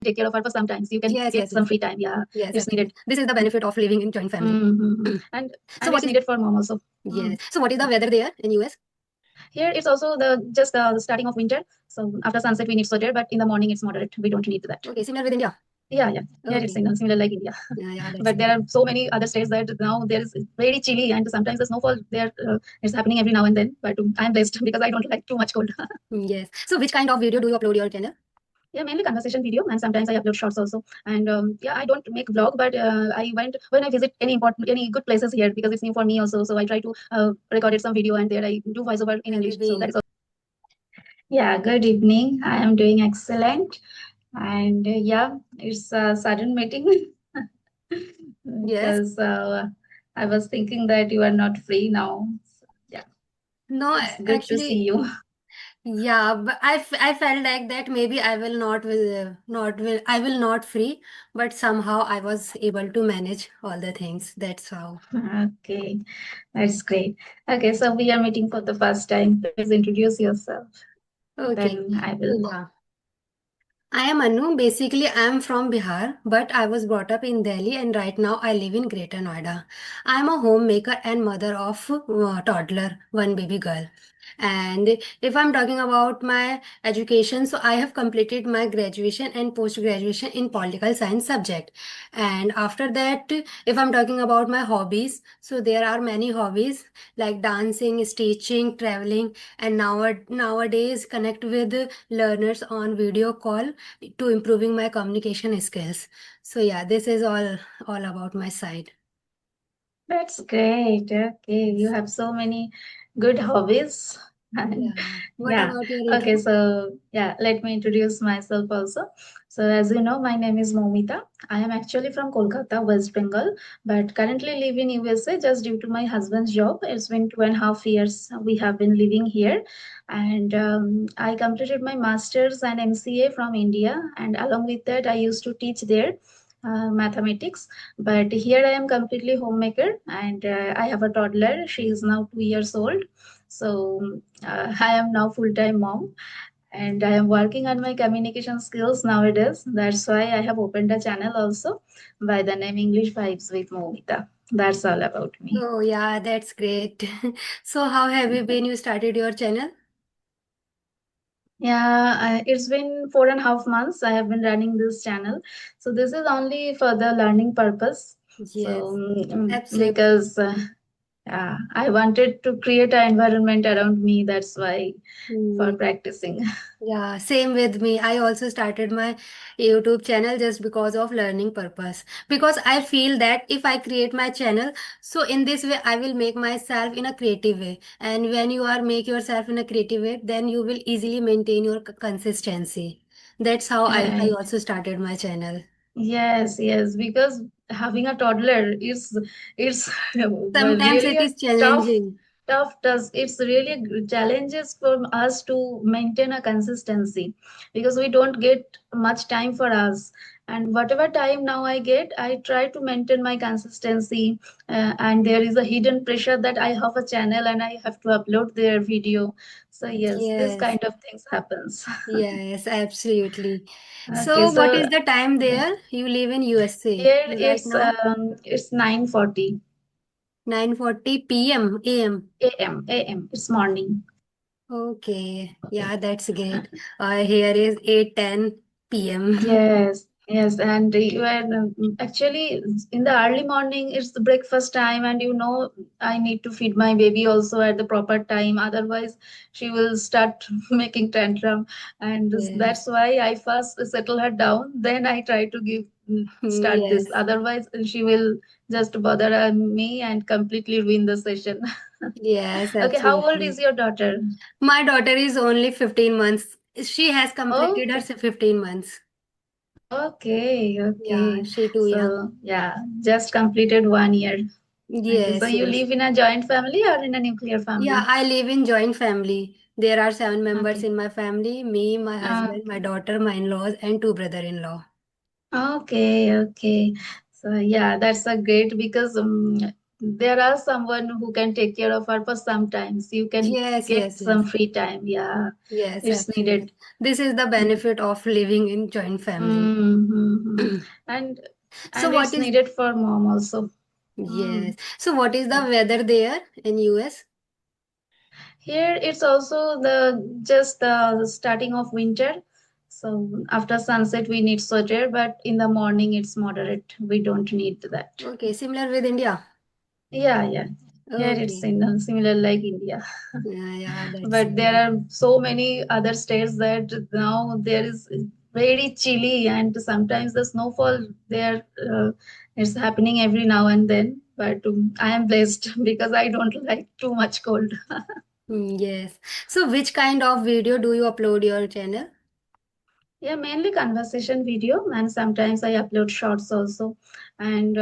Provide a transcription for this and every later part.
take care of her for some times. You can Yes, get yes, some yes. free time. Yeah, Yes, it's needed. absolutely. This is the benefit of living in joint family. Mm-hmm. And So what it's is, needed for mom also. yes. Mm. So what is the weather there in US? Here it's also the starting of winter. So after sunset we need sweater, but in the morning it's moderate. We don't need that. Okay, similar with India. Yeah, yeah. Here it's Okay. similar like India. Yeah, that's But there great. are so many other states that now there is very chilly and sometimes the snowfall there is happening every now and then. But I'm blessed because I don't like too much cold. Yes. So which kind of video do you upload your channel? Yeah, mainly conversation video, and sometimes I upload shorts also. And yeah, I don't make vlog, but I went when I visit any good places here because it's new for me also. So I try to recorded some video, and there I do voiceover in Have you English. So that been? is also. Yeah, good evening. I am doing excellent. And yeah, it's a sudden meeting Yes. because I was thinking that you are not free now. So, yeah, No, it's good to see actually, you. yeah, but I felt like that maybe I will I will not free, but somehow I was able to manage all the things. That's how. Okay, that's great. Okay, so we are meeting for the first time. Please introduce yourself. Okay. Then I will. Yeah. I am Anu. Basically, I am from Bihar, but I was brought up in Delhi and right now I live in Greater Noida. I am a homemaker and mother of toddler, one baby girl. And if I'm talking about my education, so I have completed my graduation and post graduation in political science subject. And after that, if I'm talking about my hobbies, so there are many hobbies like dancing, stitching, traveling, and nowadays connect with learners on video call to improving my communication skills. So yeah, this is all about my side. That's great. Okay, you Yes. have so many good hobbies. And Yeah. What yeah, about your okay, intro? so yeah, let me introduce myself also. So, as you know, my name is Momita. I am actually from Kolkata, West Bengal, but currently live in USA just due to my husband's job. It's been 2.5 years we have been living here, and I completed my master's and MCA from India, and along with that, I used to teach there mathematics. But here I am completely homemaker, and I have a toddler. She is now 2 years old. So I am now full-time mom, and I am working on my communication skills nowadays. That's why I have opened a channel also by the name English Vibes with Momita. That's all about me. Oh yeah, that's great. So how have you been? You started your channel? Yeah, it's been 4.5 months I have been running this channel. So this is only for the learning purpose. So Yes, absolutely. because yeah, I wanted to create an environment around me. That's why for Hmm. practicing. Yeah, same with me. I also started my YouTube channel just because of learning purpose. Because I feel that if I create my channel, so in this way I will make myself in a creative way. And when you are make yourself in a creative way, then you will easily maintain your consistency. That's how I Right. also started my channel. Yes, yes, because having a toddler is it's Sometimes really it a is tough challenging. tough task. It's really challenges for us to maintain a consistency because we don't get much time for us. And whatever time now I get, I try to maintain my consistency. And there is a hidden pressure that I have a channel and I have to upload their video. So yes, this Yes, kind of things happens. yes, absolutely. Okay, So what is so the time yeah. there? You live in USA Here right now? it's 9:40 9:40 p.m. a.m. a.m. a.m. It's morning. Okay, yeah, that's great. Here is 8:10 p.m. Yes, yes, and you are actually in the early morning. It's the breakfast time, and you know I need to feed my baby also at the proper time. Otherwise, she will start making tantrum, and Yes, that's why I first settle her down. Then I try to give start this. yes, Otherwise, she will just bother me and completely ruin the session. yes, Okay, how old absolutely. is your daughter? My daughter is only 15 months. She has completed her Okay. 15 months. Okay, Yeah, okay. she too young. So, yeah, just completed 1 year. Okay, so Yes, you yes. live in a joint family or in a nuclear Yeah, family? I live in joint family. There are 7 members Okay. in my family, me, my husband, my Okay. daughter, my in-laws, and two brother-in-law. Okay, okay. So, yeah, that's a great because there are someone who can take care of her for some times. You can Yes, get yes, yes. some free time. Yeah, Yes, it's absolutely. needed. This is the benefit of living in joint family. Mm-hmm. And So what it's is, needed for mom also. Mm. yes. So what is the weather there in US? Here it's also the just the starting of winter. So after sunset we need sweater, but in the morning it's moderate. We don't need that. Okay, similar with India. Yeah, yeah. Here it's Okay. in similar like India. Yeah, yeah, that's But there great. are so many other states that now there is very chilly and sometimes the snowfall there is happening every now and then. But I am blessed because I don't like too much cold. Yes. So which kind of video do you upload your channel? Yeah, mainly conversation video, and sometimes I upload shorts also. And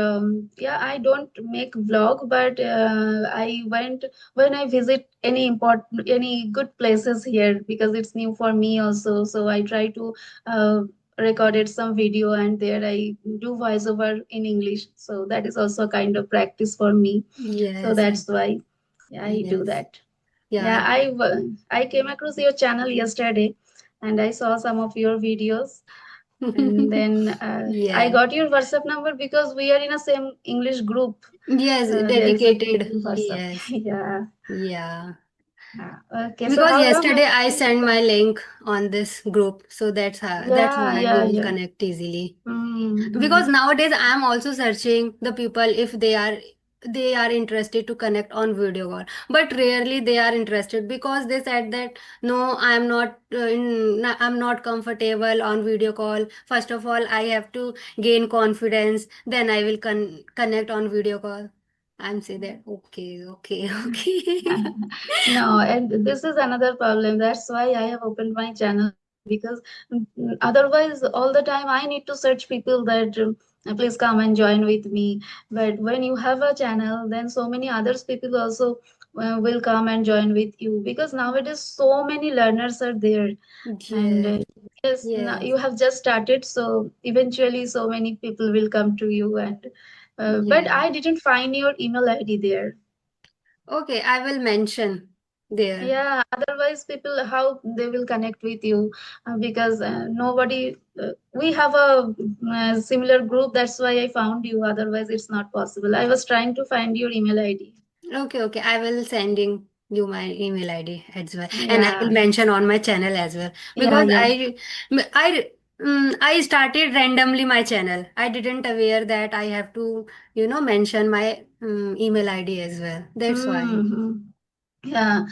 yeah, I don't make vlog, but I went when I visit any good places here because it's new for me also. So I try to uh, recorded some video, and there I do voiceover in English. So that is also a kind of practice for me. So Yes, that's why, yeah, I do yes. that. Yeah. Yeah, I came across your channel yesterday, and I saw some of your videos, and then I Yeah. got your WhatsApp number because we are in a same English group. Yes, There is a group dedicated. in WhatsApp. Yes. Yeah. Yeah. Okay. So Because how long have yesterday you I been sent my learning? link on this group, so that's Yeah, why we yeah, will yeah. connect easily. Mm-hmm. Because nowadays I am also searching the people if they are interested to connect on video call, but rarely they are interested because they said that no, I'm not comfortable on video call. First of all, I have to gain confidence, then I will connect on video call. I'm say that okay, okay, okay. No, and this is another problem. That's why I have opened my channel because otherwise, all the time I need to search people that please come and join with me. But when you have a channel, then so many others people also will come and join with you because nowadays so many learners are there. And Yes, yes, now yes, you have just started, so eventually so many people will come to you. And but yes. I didn't find your email ID there. Okay, I will mention there. Yeah, otherwise people how they will connect with you because nobody we have a similar group. That's why I found you. Otherwise, it's not possible. I was trying to find your email ID. Okay, okay. I will sending you my email ID as well, and I will Yeah, mention on my channel as well yeah, because yeah. I started randomly my channel. I didn't aware that I have to mention my email ID as well. That's why. Hmm. Yeah,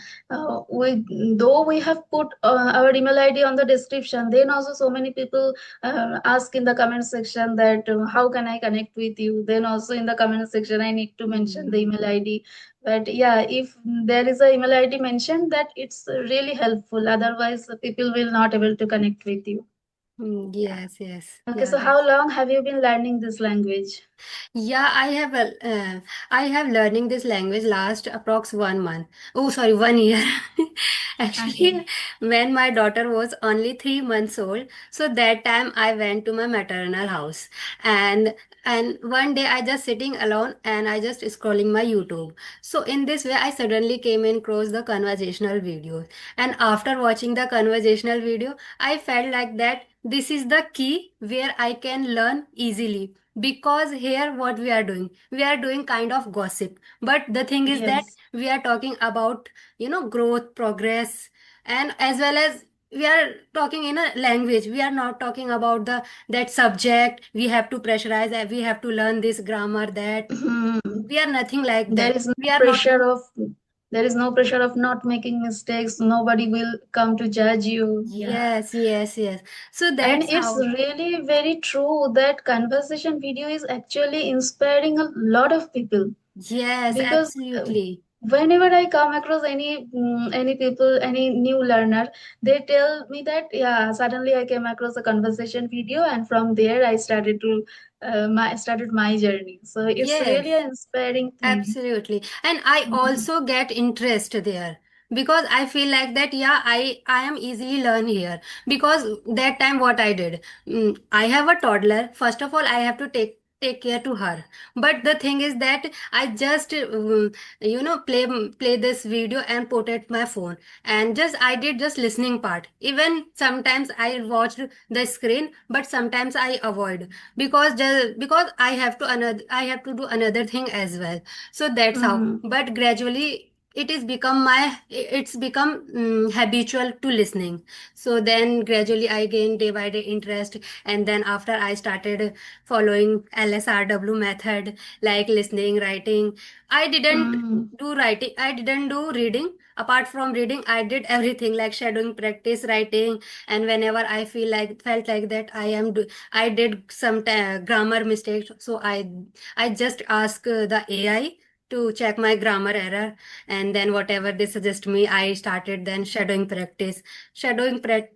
we though we have put our email ID on the description, then also so many people ask in the comment section that how can I connect with you? Then also in the comment section, I need to mention the Mm, email ID. But yeah, if there is a email ID mentioned, that it's really helpful. Otherwise, people will not able to connect with you. Yeah. yes, yes, Okay, yeah. so how long have you been learning this language? Yeah, I have learning this language last approx 1 month. Oh, sorry, 1 year. Okay. Actually, when my daughter was only 3 months old, so that time I went to my maternal house, and one day I just sitting alone and I just scrolling my YouTube. So in this way, I suddenly came in across the conversational videos, and after watching the conversational video, I felt like that this is the key where I can learn easily because here what we are doing kind of gossip, but the thing is that Yes. we are talking about growth, progress, and as well as we are talking in a language. We are not talking about the that subject we have to pressurize, we have to learn this grammar, that we are nothing like there that. is no We are not. pressure of there is no pressure of not making mistakes. Nobody will come to judge you. Yeah. Yes, yes, yes. So And that's it's how. really very true that conversation video is actually inspiring a lot of people Yes, because absolutely. whenever I come across any people, any new learner, they tell me that yeah, suddenly I came across a conversation video, and from there I started to started my journey. So it's really Yes. an inspiring thing. Absolutely. And I also get interest there because I feel like that, yeah, I am easily learn here because that time what I did, I have a toddler. First of all, I have to take take care to her. But the thing is that I just play this video and put it my phone, and just I did just listening part. Even sometimes I watched the screen, but sometimes I avoid, because I have to do another thing as well. So that's how. Mm, But gradually it's become habitual to listening. So then gradually I gained day by day interest, and then after I started following LSRW method, like listening, writing. I didn't mm, do writing, I didn't do reading. Apart from reading, I did everything like shadowing practice, writing, and whenever I felt like that I did some grammar mistakes, so I just ask the AI to check my grammar error, and then whatever they suggest me, I started then shadowing practice.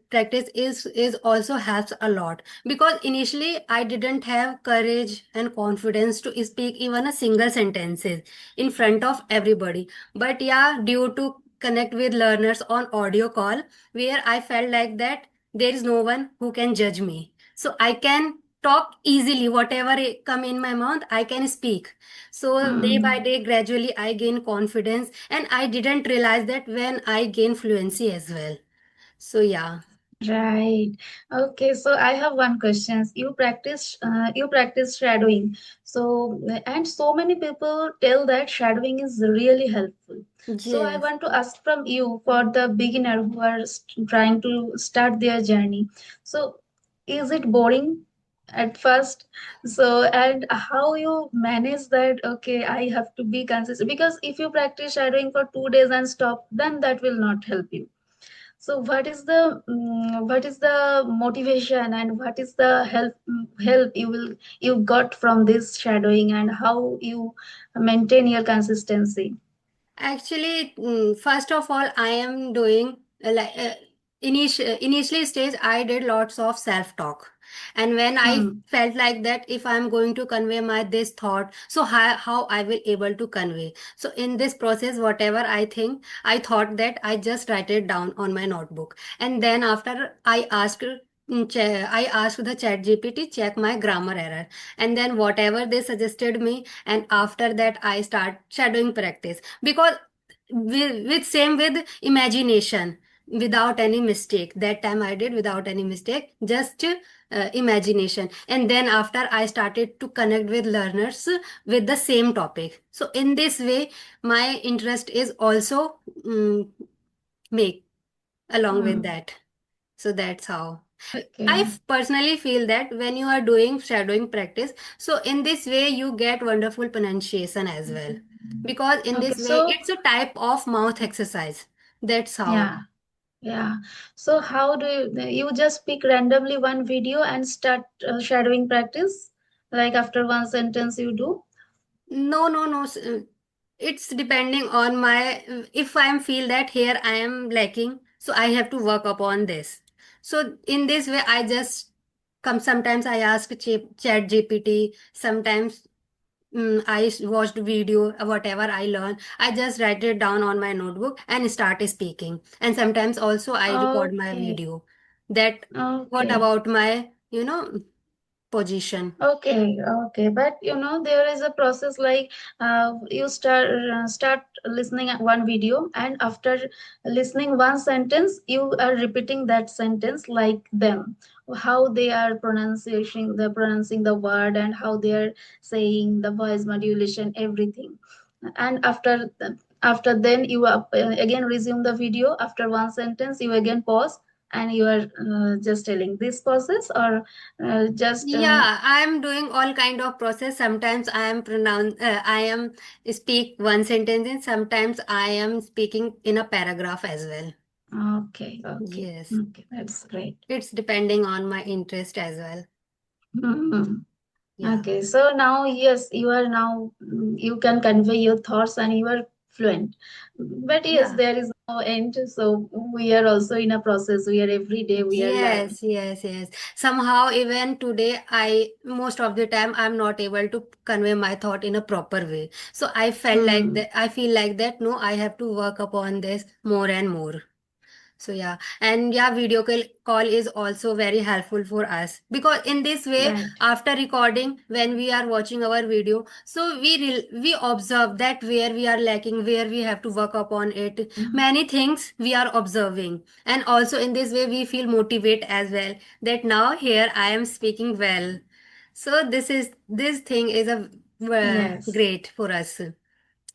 Practice is also helps a lot, because initially I didn't have courage and confidence to speak even a single sentences in front of everybody. But yeah, due to connect with learners on audio call, where I felt like that there is no one who can judge me, so I can talk easily. Whatever come in my mouth, I can speak. So day by mm. day, gradually I gain confidence, and I didn't realize that when I gain fluency as well. So yeah. Right. Okay. So I have one question. You practice shadowing. So, and so many people tell that shadowing is really helpful. So I Yes. want to ask from you for the beginner who are trying to start their journey. So, is it boring at first? So, and how you manage that? Okay, I have to be consistent, because if you practice shadowing for 2 days and stop, then that will not help you. So what is the motivation, and what is the help you got from this shadowing, and how you maintain your consistency? Actually, first of all, I am doing initially stage. I did lots of self talk, and when I Hmm. felt like that, if I am going to convey my this thought, so how I will able to convey. So in this process, whatever I think, I thought that I just write it down on my notebook, and then after I asked the chat GPT check my grammar error, and then whatever they suggested me, and after that I start shadowing practice, because with same with imagination, without any mistake. That time I did without any mistake, just imagination, and then after I started to connect with learners with the same topic. So in this way my interest is also make along with Hmm. that. So that's how I Okay. personally feel that when you are doing shadowing practice, so in this way you get wonderful pronunciation as well. Because in Okay. this way So it's a type of mouth exercise. That's how. yeah, yeah. So how do you just pick randomly one video and start shadowing practice? Like after one sentence you do? No, no, no. It's depending on my, if I am feel that here I am lacking, so I have to work upon this. So in this way, I just come. Sometimes I ask Chat GPT. Sometimes I watched video, whatever I learn, I just write it down on my notebook and start speaking. And sometimes also I record my Okay. video. That what Okay. about my, position? Okay, okay, but there is a process like you start listening at one video, and after listening one sentence, you are repeating that sentence like them, how they are pronouncing the word, and how they are saying the voice modulation, everything. And after then you again resume the video. After one sentence, you again pause, and you are just telling this process, or just Yeah, I am doing all kind of process. Sometimes I am speak one sentence, and sometimes I am speaking in a paragraph as well. Okay, okay, Yes, okay, that's great. it's depending on my interest as well. Mhm. Yeah. Okay, so now, yes, you are now, you can convey your thoughts and you are fluent. But yes, Yeah. there is no end. So we are also in a process. We are every day we are learning. Yes, yes, yes. Somehow, even today, most of the time, I'm not able to convey my thought in a proper way. So I felt like Hmm. that, I feel like that, no, I have to work upon this more and more. So yeah, and yeah, call is also very helpful for us because in this way, Right. after recording, when we are watching our video, so we observe that where we are lacking, where we have to work upon it. Mhm. Many things we are observing, and also in this way we feel motivate as well. That now here I am speaking well. So this thing is a Yes. great for us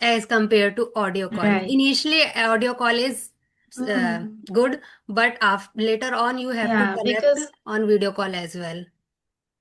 as compared to audio call. Right. Initially, audio call is Mhm. good, but later on you have to Yeah, connect because on video call as well.